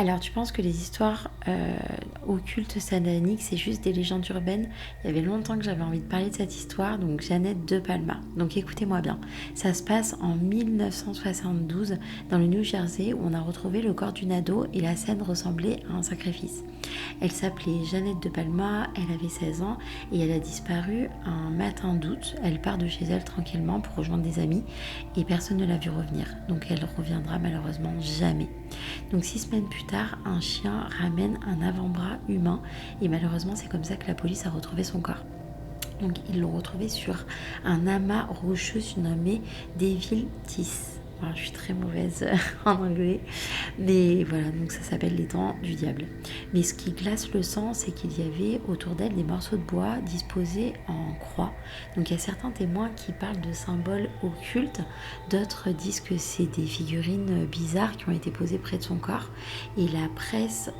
Alors, tu penses que les histoires occultes sataniques, c'est juste des légendes urbaines? Il y avait longtemps que j'avais envie de parler de cette histoire, donc Jeannette de Palma. Donc écoutez-moi bien. Ça se passe en 1972 dans le New Jersey où on a retrouvé le corps d'une ado et la scène ressemblait à un sacrifice. Elle s'appelait Jeannette de Palma, elle avait 16 ans et elle a disparu un matin d'août. Elle part de chez elle tranquillement pour rejoindre des amis et personne ne l'a vue revenir. Donc elle reviendra malheureusement jamais. Donc 6 semaines plus tard, un chien ramène un avant-bras humain et malheureusement c'est comme ça que la police a retrouvé son corps. Donc ils l'ont retrouvé sur un amas rocheux surnommé Devil Teeth. Alors, je suis très mauvaise en anglais, mais voilà, donc ça s'appelle les dents du diable. Mais ce qui glace le sang, c'est qu'il y avait autour d'elle des morceaux de bois disposés en croix. Donc il y a certains témoins qui parlent de symboles occultes, d'autres disent que c'est des figurines bizarres qui ont été posées près de son corps. Et la presse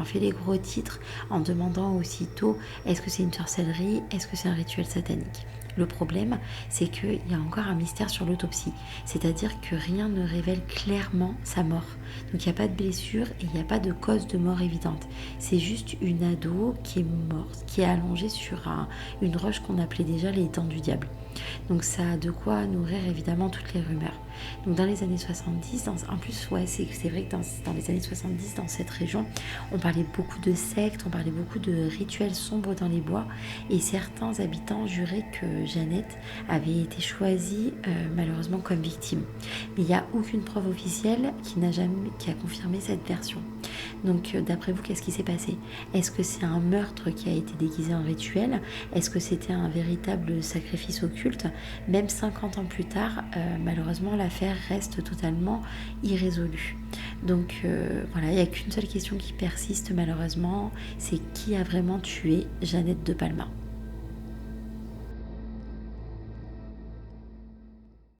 fait les gros titres en demandant aussitôt est-ce que c'est une sorcellerie, est-ce que c'est un rituel satanique. Le problème, c'est qu'il y a encore un mystère sur l'autopsie, c'est-à-dire que rien ne révèle clairement sa mort. Donc il n'y a pas de blessure et il n'y a pas de cause de mort évidente. C'est juste une ado qui est morte, qui est allongée sur une roche qu'on appelait déjà les dents du diable. Donc ça a de quoi nourrir évidemment toutes les rumeurs. Donc dans les années 70, en plus c'est vrai que dans les années 70, dans cette région, on parlait beaucoup de sectes, on parlait beaucoup de rituels sombres dans les bois et certains habitants juraient que Jeannette avait été choisie malheureusement comme victime. Mais il n'y a aucune preuve officielle qui a confirmé cette version. Donc d'après vous, qu'est-ce qui s'est passé? Est-ce que c'est un meurtre qui a été déguisé en rituel? Est-ce que c'était un véritable sacrifice occulte? Même 50 ans plus tard, malheureusement, l'affaire reste totalement irrésolue. Donc voilà, il n'y a qu'une seule question qui persiste malheureusement, c'est qui a vraiment tué Jeannette de Palma?